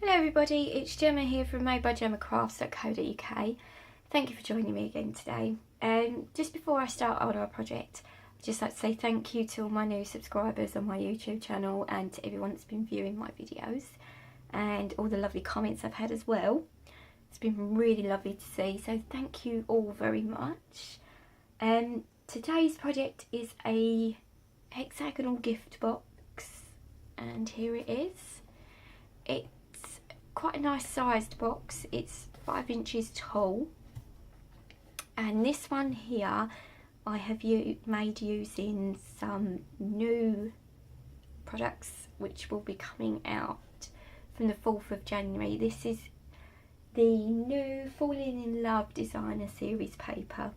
Hello everybody, it's Gemma here from madebygemmacrafts.co.uk. Thank you for joining me again today. Just before I start on our project, I'd just like to say thank you to all my new subscribers on my YouTube channel and to everyone that's been viewing my videos and all the lovely comments I've had as well. It's been really lovely to see, so thank you all very much. Today's project is a hexagonal gift box and here it is. It's quite a nice sized box. It's 5 inches tall, and this one here I have made using some new products which will be coming out from the 4th of January. This is the new Falling in Love designer series paper.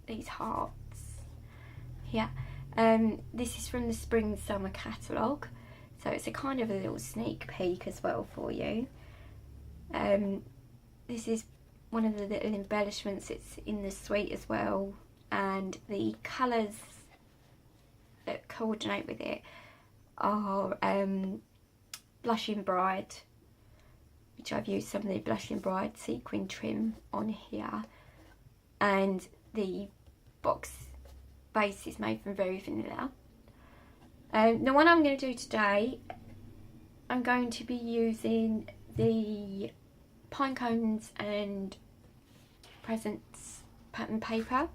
These hearts here. This is from the spring summer catalogue. So it's a kind of a little sneak peek as well for you. This is one of the little embellishments. It's in the suite as well, and the colours that coordinate with it are Blushing Bride, which I've used some of the Blushing Bride sequin trim on here, and the box base is made from Very Vanilla. The one I'm going to do today, I'm going to be using the Pine Cones and Presents pattern paper,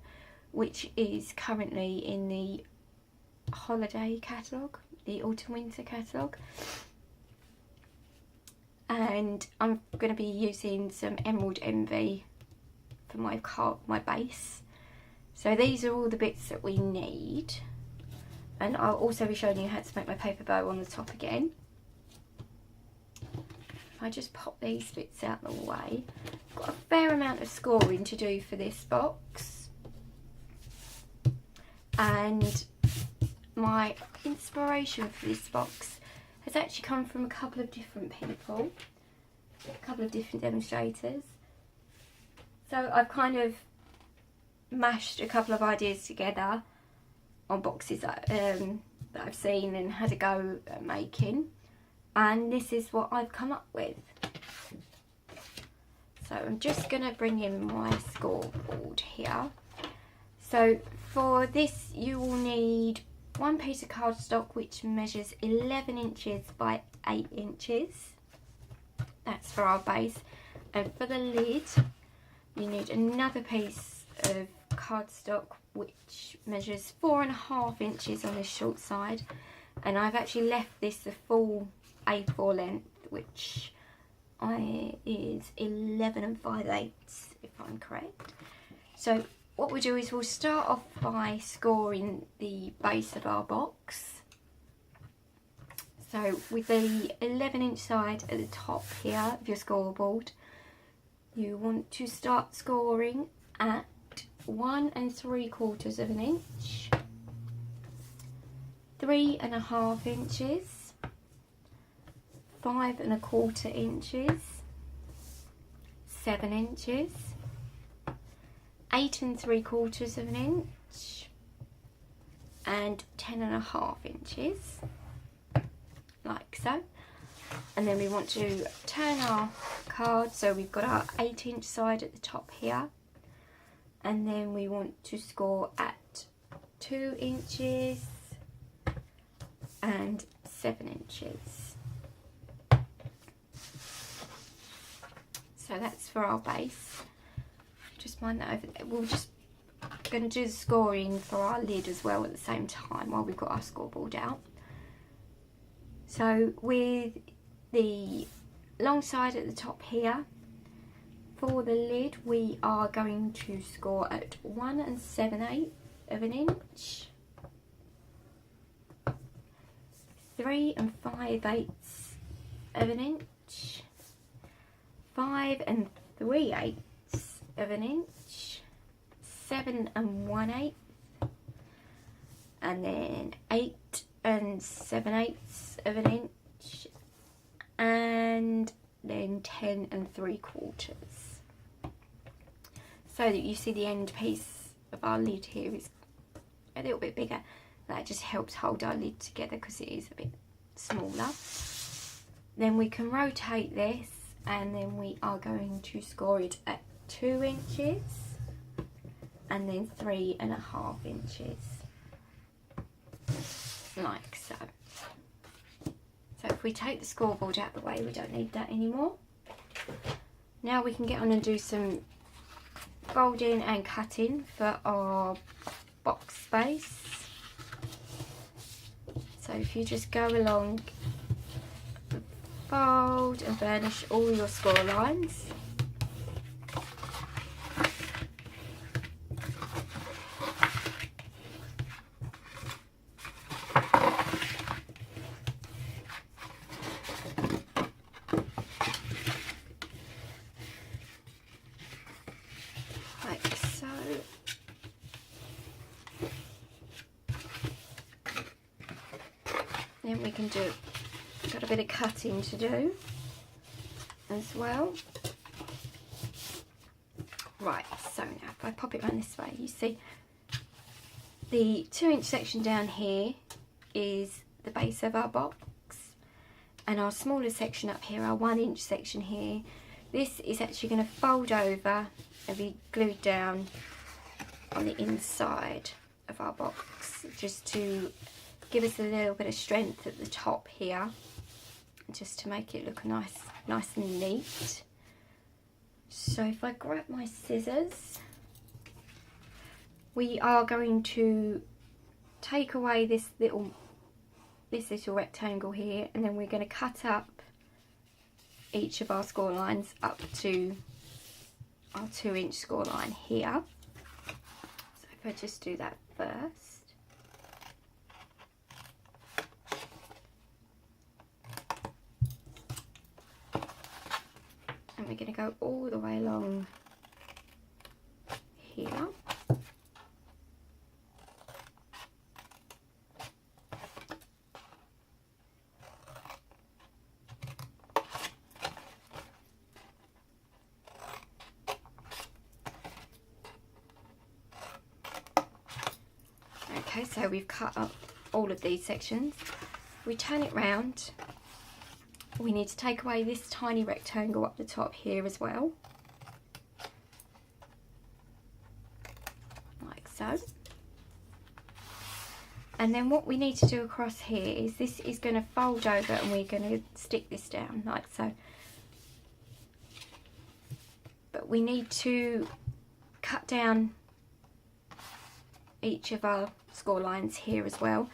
which is currently in the holiday catalogue, the autumn winter catalogue. And I'm going to be using some Emerald Envy for my base. So these are all the bits that we need. And I'll also be showing you how to make my paper bow on the top again. If I just pop these bits out of the way. I've got a fair amount of scoring to do for this box. And my inspiration for this box has actually come from a couple of different people. A couple of different demonstrators. So I've kind of mashed a couple of ideas together on boxes that I've seen and had a go at making, and this is what I've come up with. So I'm just going to bring in my scoreboard here. So for this you will need one piece of cardstock which measures 11 inches by 8 inches. That's for our base. And for the lid you need another piece of cardstock which measures 4.5 inches on this short side, and I've actually left this the full A4 length, which is 11 5/8 if I'm correct. So what we'll do is we'll start off by scoring the base of our box. So with the 11-inch side at the top here of your scoreboard, you want to start scoring at 1 3/4 of an inch, 3.5 inches, 5.25 inches, 7 inches, 8 3/4 of an inch, and 10.5 inches, like so. And then we want to turn our card, so we've got our 8-inch side at the top here. And then we want to score at 2 inches and 7 inches. So that's for our base. Just mind that over there. We're just going to do the scoring for our lid as well at the same time while we've got our scoreboard out. So with the long side at the top here, for the lid we are going to score at 1 7/8 of an inch, 3 5/8 of an inch, 5 3/8 of an inch, 7 1/8, and then 8 7/8 of an inch, and then 10 3/4. So that you see the end piece of our lid here is a little bit bigger. That just helps hold our lid together because it is a bit smaller. Then we can rotate this, and then we are going to score it at 2 inches and then 3.5 inches, like so. So if we take the scoreboard out of the way, we don't need that anymore. Now we can get on and do some folding and cutting for our box space. So if you just go along, fold and burnish all your score lines. Like so. Then we can do, got a bit of cutting to do as well. Right, so now if I pop it around this way, you see the 2-inch section down here is the base of our box, and our smaller section up here, our 1-inch section here, this is actually going to fold over and be glued down on the inside of our box, just to give us a little bit of strength at the top here, just to make it look nice and neat. So if I grab my scissors, we are going to take away this little rectangle here, and then we're going to cut up each of our score lines up to our 2-inch score line here. So if I just do that first. And we're going to go all the way along here. Okay, so we've cut up all of these sections. We turn it round. We need to take away this tiny rectangle up the top here as well, like so. And then what we need to do across here is this is going to fold over, and we're going to stick this down like so. But we need to cut down each of our score lines here as well.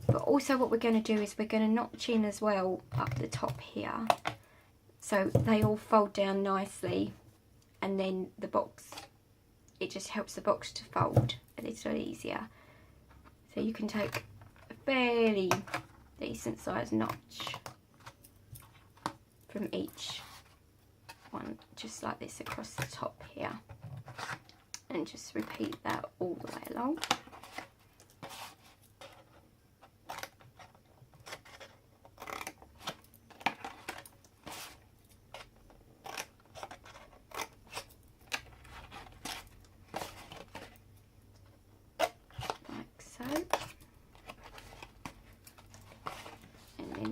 But also what we're going to do is we're going to notch in as well up the top here, so they all fold down nicely, and then the box, it just helps the box to fold a little easier. So you can take a fairly decent sized notch from each one, just like this across the top here, and just repeat that all the way along.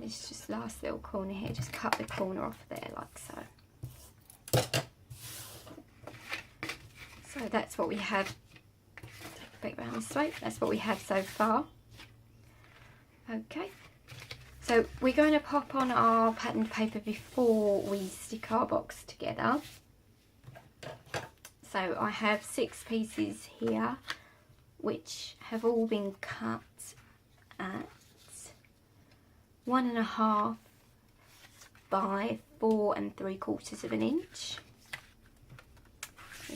This just last little corner here, just cut the corner off there like so. So that's what we have. Take it back around this way. That's what we have so far. Okay, so we're going to pop on our patterned paper before we stick our box together. So I have 6 pieces here, which have all been cut at 1.5 by 4 3/4 inch.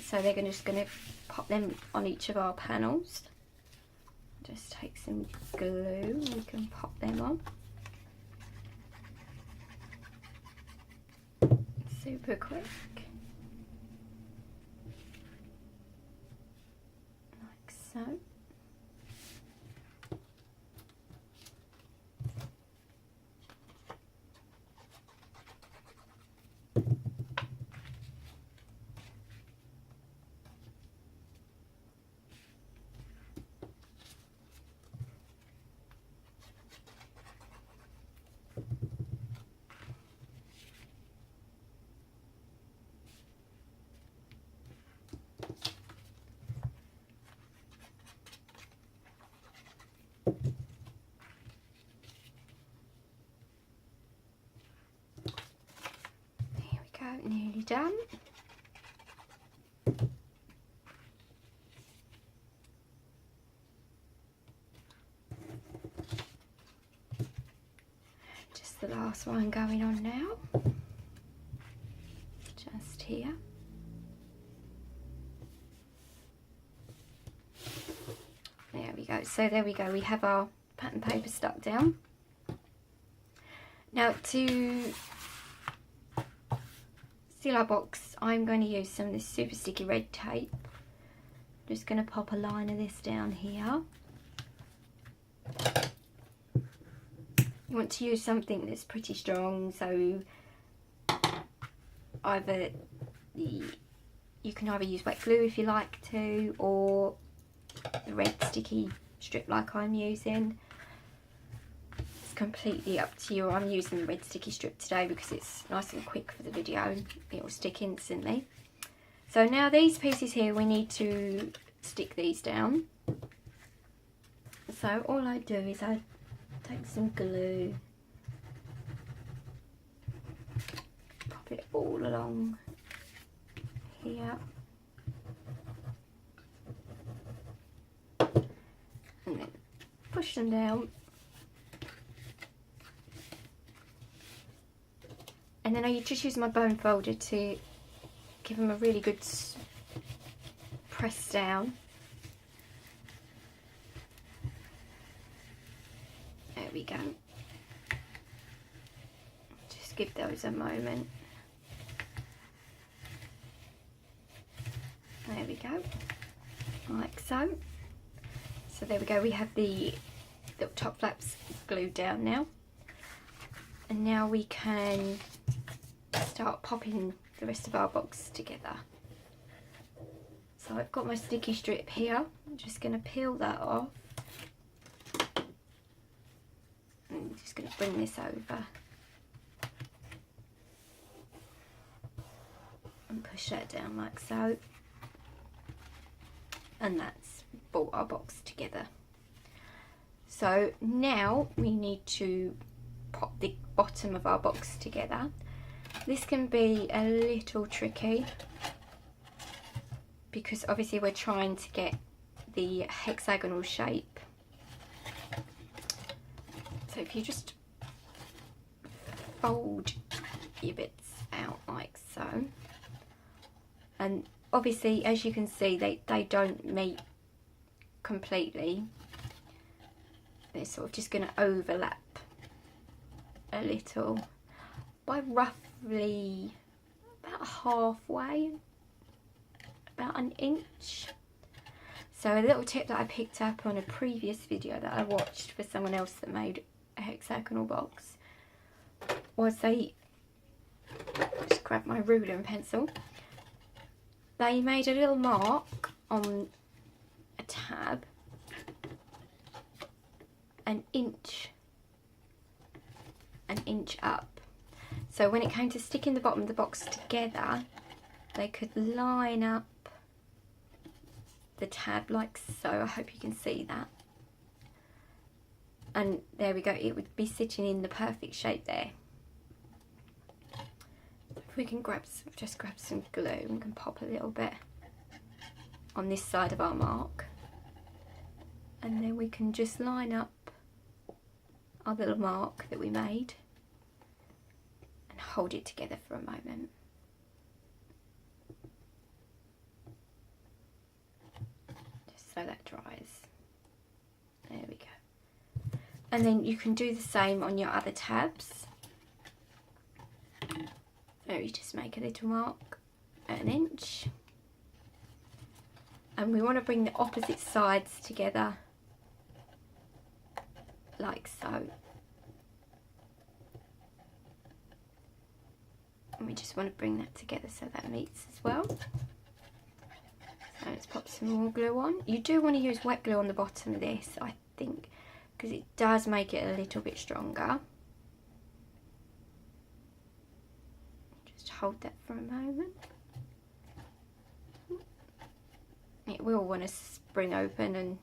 So they're just going to pop them on each of our panels. Just take some glue, we can pop them on. Super quick. Like so. nearly done. Just the last one going on now. Just here. There we go. So there we go. We have our pattern paper stuck down. Now to seal our box, I'm going to use some of this super sticky red tape. Just going to pop a line of this down here. You want to use something that's pretty strong, so either you can either use wet glue if you like to, or the red sticky strip like I'm using. It's completely up to you. I'm using the red sticky strip today because it's nice and quick for the video. It will stick instantly. So now these pieces here, we need to stick these down. So all I do is I take some glue, pop it all along here, and then push them down, and then I just use my bone folder to give them a really good press down. There we go. Just give those a moment. There we go, like so. So there we go, we have the top flaps glued down now. And now we can start popping the rest of our box together. So I've got my sticky strip here. I'm just going to peel that off. I'm just going to bring this over and push that down like so. And that's brought our box together. So now we need to pop the bottom of our box together. This can be a little tricky because obviously we're trying to get the hexagonal shape. So if you just fold your bits out like so, and obviously as you can see they don't meet completely. They're sort of just going to overlap a little by roughly about halfway, about an inch. So a little tip that I picked up on a previous video that I watched for someone else that made a hexagonal box was just grab my ruler and pencil. They made a little mark on a tab an inch up. So when it came to sticking the bottom of the box together, they could line up the tab like so. I hope you can see that. And there we go, it would be sitting in the perfect shape there. If we can just grab some glue and can pop a little bit on this side of our mark, and then we can just line up our little mark that we made and hold it together for a moment. Just so that dries. There we go. And then you can do the same on your other tabs. So you just make a little mark at an inch. And we want to bring the opposite sides together like so. And we just want to bring that together so that meets as well. So let's pop some more glue on. You do want to use wet glue on the bottom of this, I think, because it does make it a little bit stronger. Just hold that for a moment. It will want to spring open and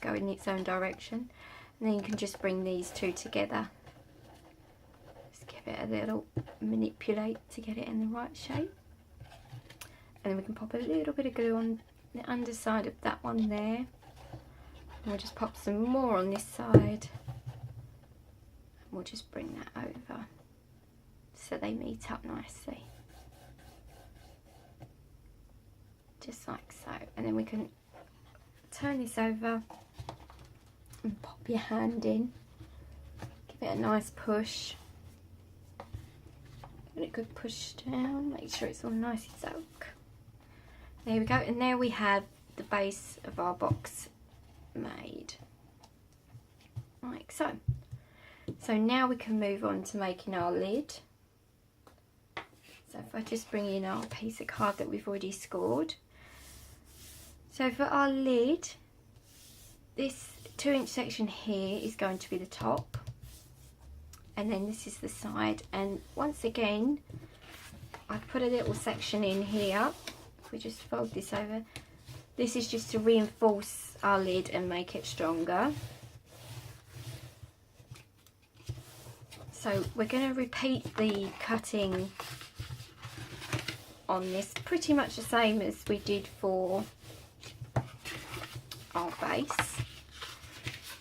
go in its own direction. And then you can just bring these two together. Just give give it a little manipulate to get it in the right shape. And then we can pop a little bit of glue on the underside of that one there. And we'll just pop some more on this side. And we'll just bring that over so they meet up nicely. Just like so. And then we can turn this over and pop your hand in. Give it a nice push. Give it a good push down. Make sure it's all nice and soak. There we go. And there we have the base of our box made. Like so. So now we can move on to making our lid. So if I just bring in our piece of card that we've already scored. So for our lid, this 2-inch section here is going to be the top, and then this is the side. And once again, I've put a little section in here. If we just fold this over, this is just to reinforce our lid and make it stronger. So we're going to repeat the cutting on this pretty much the same as we did for our base.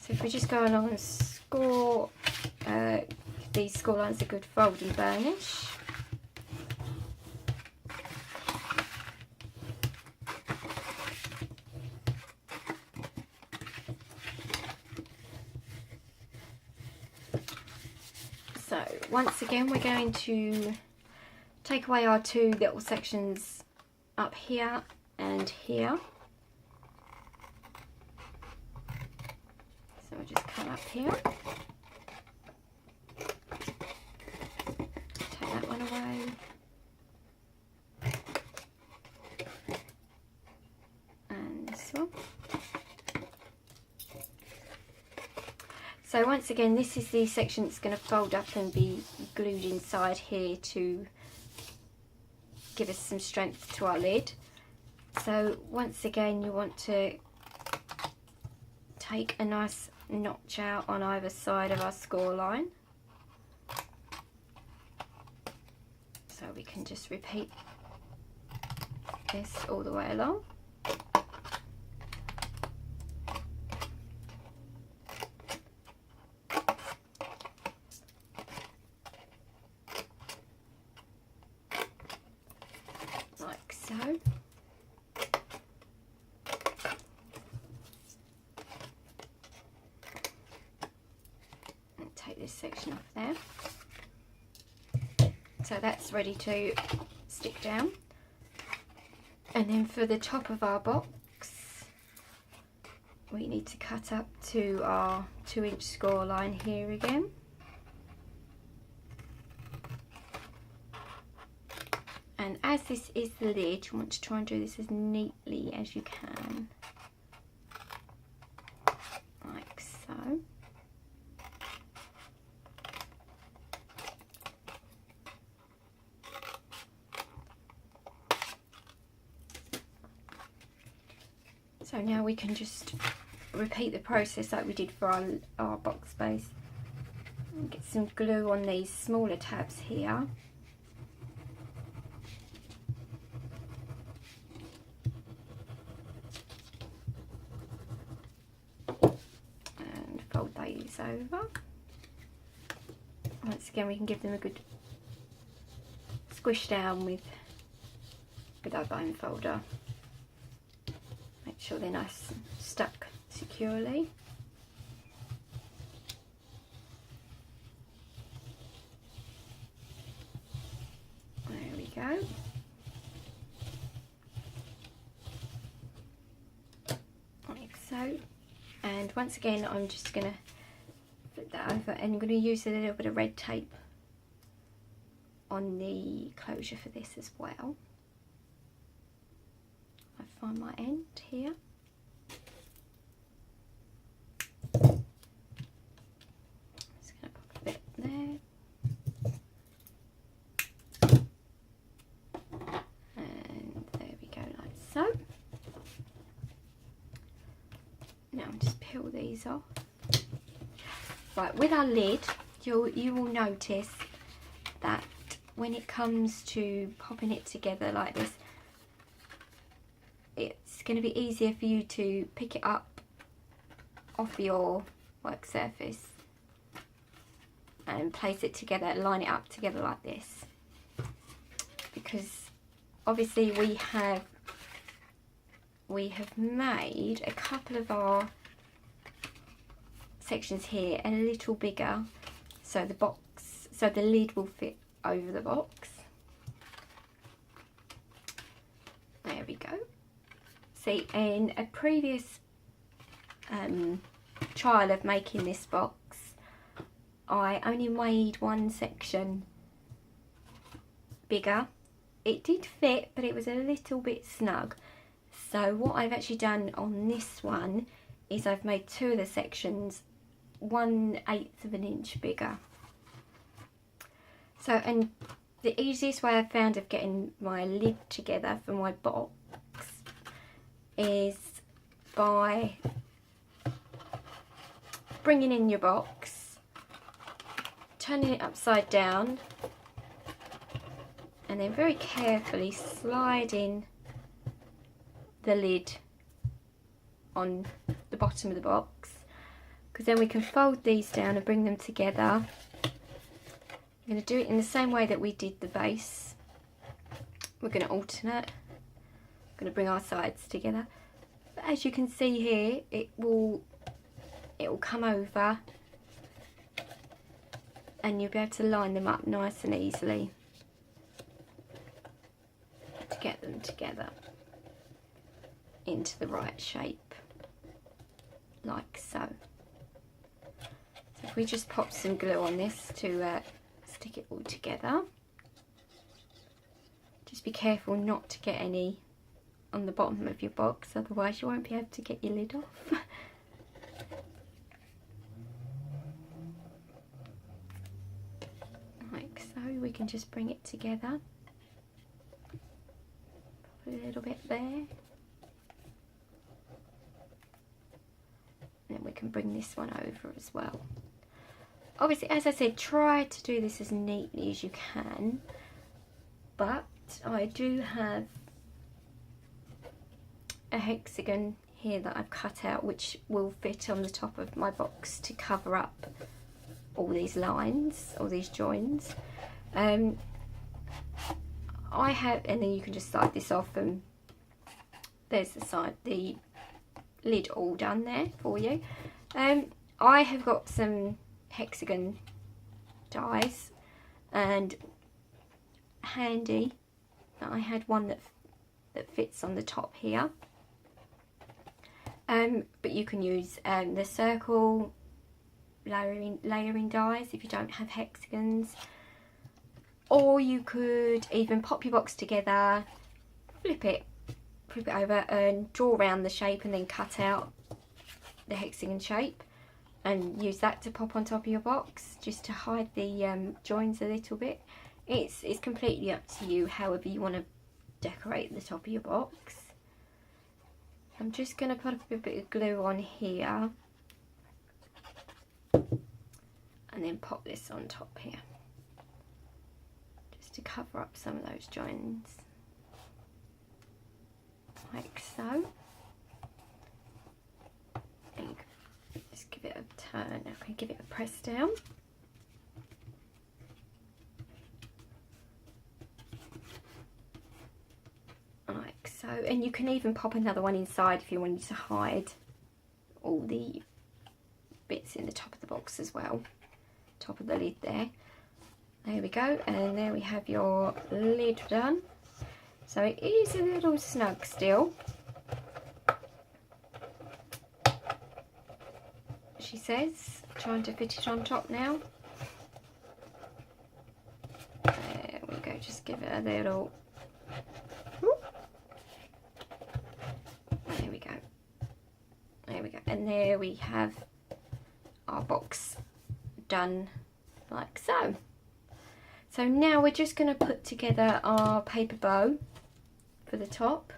So if we just go along and score these score lines a good fold and burnish. So once again we're going to take away our 2 little sections up here and here. So we'll just come up here, take that one away, and this one. So once again, this is the section that's going to fold up and be glued inside here to give us some strength to our lid. So once again, you want to take a nice notch out on either side of our score line. So we can just repeat this all the way along. Like so. Take this section off there. So that's ready to stick down. And then for the top of our box, we need to cut up to our 2-inch score line here again. And as this is the lid, you want to try and do this as neatly as you can. Like so. So now we can just repeat the process like we did for our box base. Get some glue on these smaller tabs here. And fold these over. Once again, we can give them a good squish down with our bone folder. Make sure they're nice and stuck securely. There we go. Like so. And once again, I'm just going to flip that over, and I'm going to use a little bit of red tape on the closure for this as well. I find my end here. Just going to pop a bit there. And there we go, like so. Now just peel these off. Right, with our lid, you will notice that when it comes to popping it together like this, it's going to be easier for you to pick it up off your work surface and place it together, line it up together like this, because obviously we have made a couple of our sections here a little bigger, so the lid will fit over the box. There we go. See, in a previous trial of making this box, I only made one section bigger. It did fit, but it was a little bit snug. So what I've actually done on this one is I've made two of the sections 1/8 of an inch bigger. So, and the easiest way I've found of getting my lid together for my box is by bringing in your box, turning it upside down, and then very carefully sliding the lid on the bottom of the box, because then we can fold these down and bring them together. I'm going to do it in the same way that we did the base. We're going to alternate. I'm going to bring our sides together. But as you can see here, it will come over and you'll be able to line them up nice and easily to get them together into the right shape, like so. So if we just pop some glue on this to stick it all together. Just be careful not to get any on the bottom of your box, otherwise you won't be able to get your lid off. Like so, we can just bring it together. Put a little bit there. Then we can bring this one over as well. Obviously, as I said, try to do this as neatly as you can, but I do have a hexagon here that I've cut out which will fit on the top of my box to cover up all these lines, all these joins. I have, and then you can just slide this off, and there's the lid all done there for you. I have got some hexagon dies, and handy that I had one that fits on the top here, but you can use the circle layering dies if you don't have hexagons, or you could even pop your box together, flip it over and draw around the shape and then cut out the hexagon shape and use that to pop on top of your box, just to hide the joins a little bit. It's completely up to you, however you want to decorate the top of your box. I'm just going to put a bit of glue on here and then pop this on top here, just to cover up some of those joins, like so. And just give it a turn. I can give it a press down. Like so. And you can even pop another one inside if you wanted to hide all the bits in the top of the box as well. Top of the lid there. There we go. And there we have your lid done. So it is a little snug still, she says, trying to fit it on top now. There we go, just give it a little, there we go, there we go, and there we have our box done like so. So now we're just going to put together our paper bow for the top.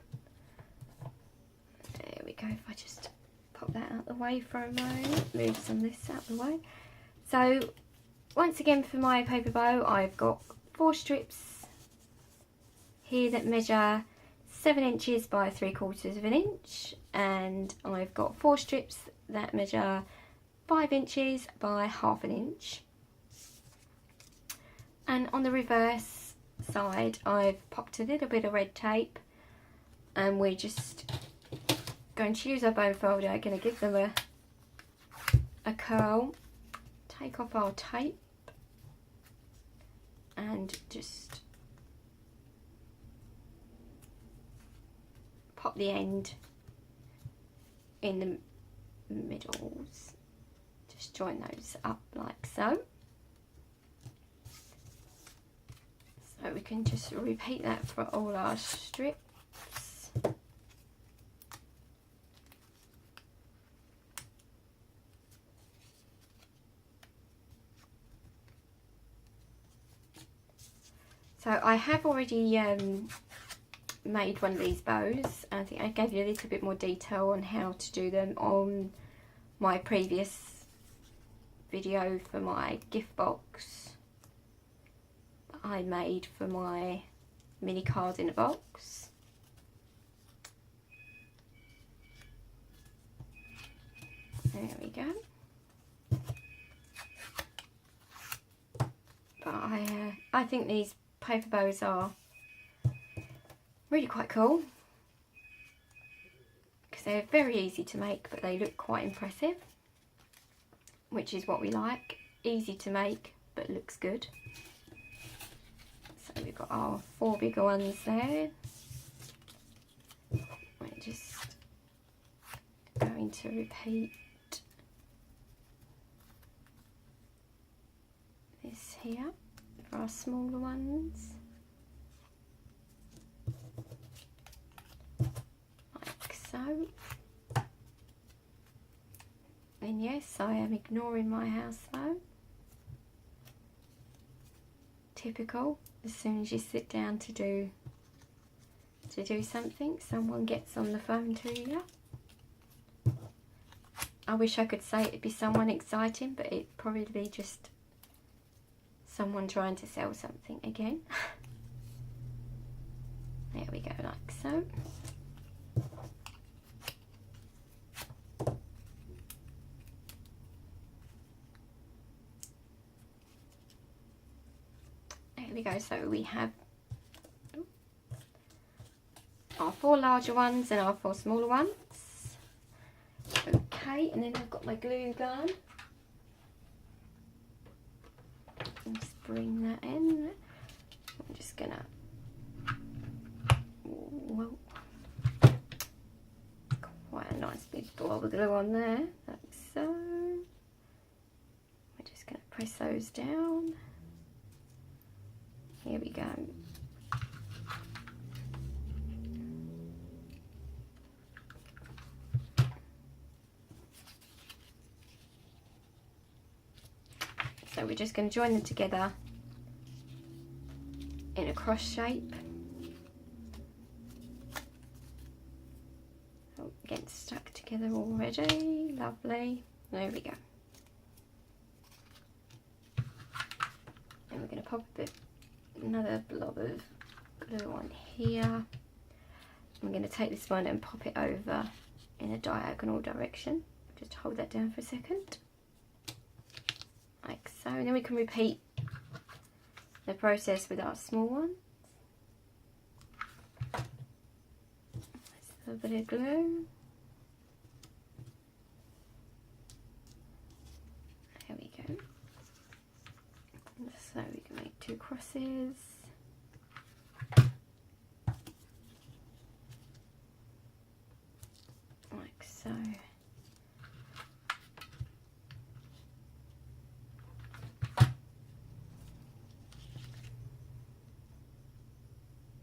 There we go, if I just pop that out the way for a moment, move some of this out the way. So once again for my paper bow, I've got 4 strips here that measure 7 inches by 3/4 of an inch, and I've got 4 strips that measure 5 inches by 1/2 an inch. And on the reverse side I've popped a little bit of red tape, and we're just going to use our bow folder, going to give them a curl, take off our tape and just pop the end in the middles, just join those up like so. So we can just repeat that for all our strips. So I have already made one of these bows. I think I gave you a little bit more detail on how to do them on my previous video for my gift box that I made for my mini card in a box. There we go. But I think these paper bows are really quite cool because they're very easy to make, but they look quite impressive, which is what we like. Easy to make but looks good. So we've got our 4 bigger ones there. We're just going to repeat this here for our smaller ones, like so. And yes, I am ignoring my house phone. Typical, as soon as you sit down to do something, someone gets on the phone to you. I wish I could say it'd be someone exciting, but it'd probably be just someone trying to sell something again. There we go, like so. There we go, so we have our 4 larger ones and our 4 smaller ones. Okay, and then I've got my glue gun. Just bring that in. I'm just gonna, whoa, quite a nice big blob of glue on there, like so. We're just gonna press those down. Here we go. So we're just going to join them together in a cross shape. Oh, getting stuck together already. Lovely. There we go. And we're going to pop another blob of glue on here. I'm going to take this one and pop it over in a diagonal direction. Just hold that down for a second. Like so, and then we can repeat the process with our small ones. Just a little bit of glue. There we go. So we can make 2 crosses. Like so.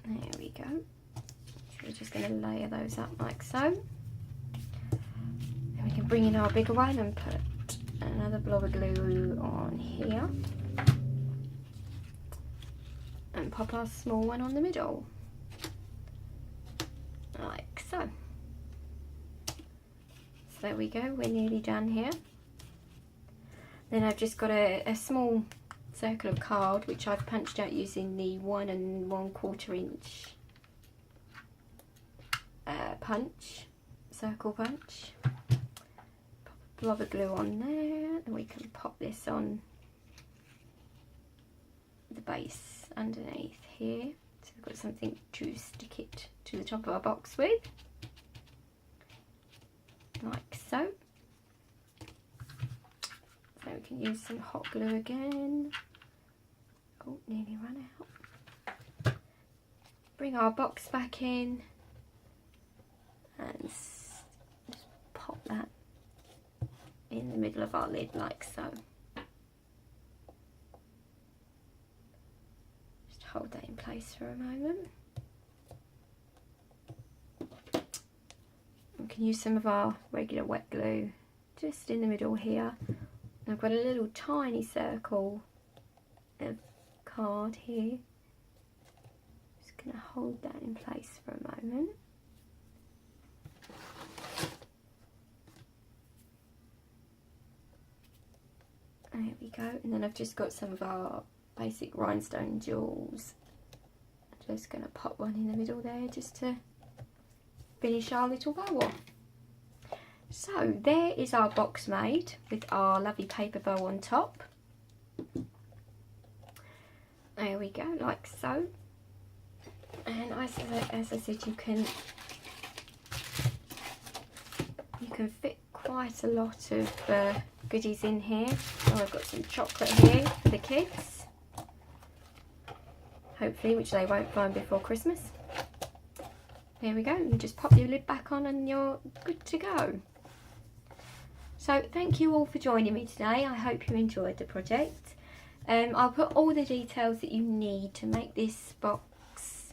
There we go. So we're just going to layer those up like so. Then we can bring in our bigger one and put another blob of glue on here. And pop our small one on the middle. Like so. So there we go, we're nearly done here. Then I've just got a small circle of card, which I've punched out using the 1 1/4 inch circle punch. Pop a blob of glue on there, and we can pop this on the base underneath here, so we've got something to stick it to the top of our box with, like so. So we can use some hot glue again. Oh, nearly run out. Bring our box back in and just pop that in the middle of our lid like so. Just hold that in place for a moment. We can use some of our regular wet glue just in the middle here. And I've got a little tiny circle of card here. Just going to hold that in place for a moment. There we go, and then I've just got some of our basic rhinestone jewels. I'm just going to pop one in the middle there just to finish our little bow off. So there is our box made with our lovely paper bow on top. There we go, like so. And as I said, you can fit quite a lot of goodies in here. So I've got some chocolate here for the kids, hopefully, which they won't find before Christmas. There we go, you just pop your lid back on and you're good to go. So thank you all for joining me today. I hope you enjoyed the project. I'll put all the details that you need to make this box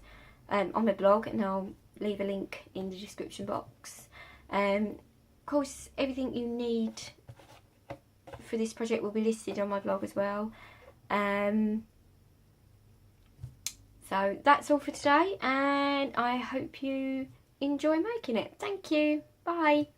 on my blog, and I'll leave a link in the description box. Of course, everything you need for this project will be listed on my blog as well. So that's all for today, and I hope you enjoy making it. Thank you. Bye.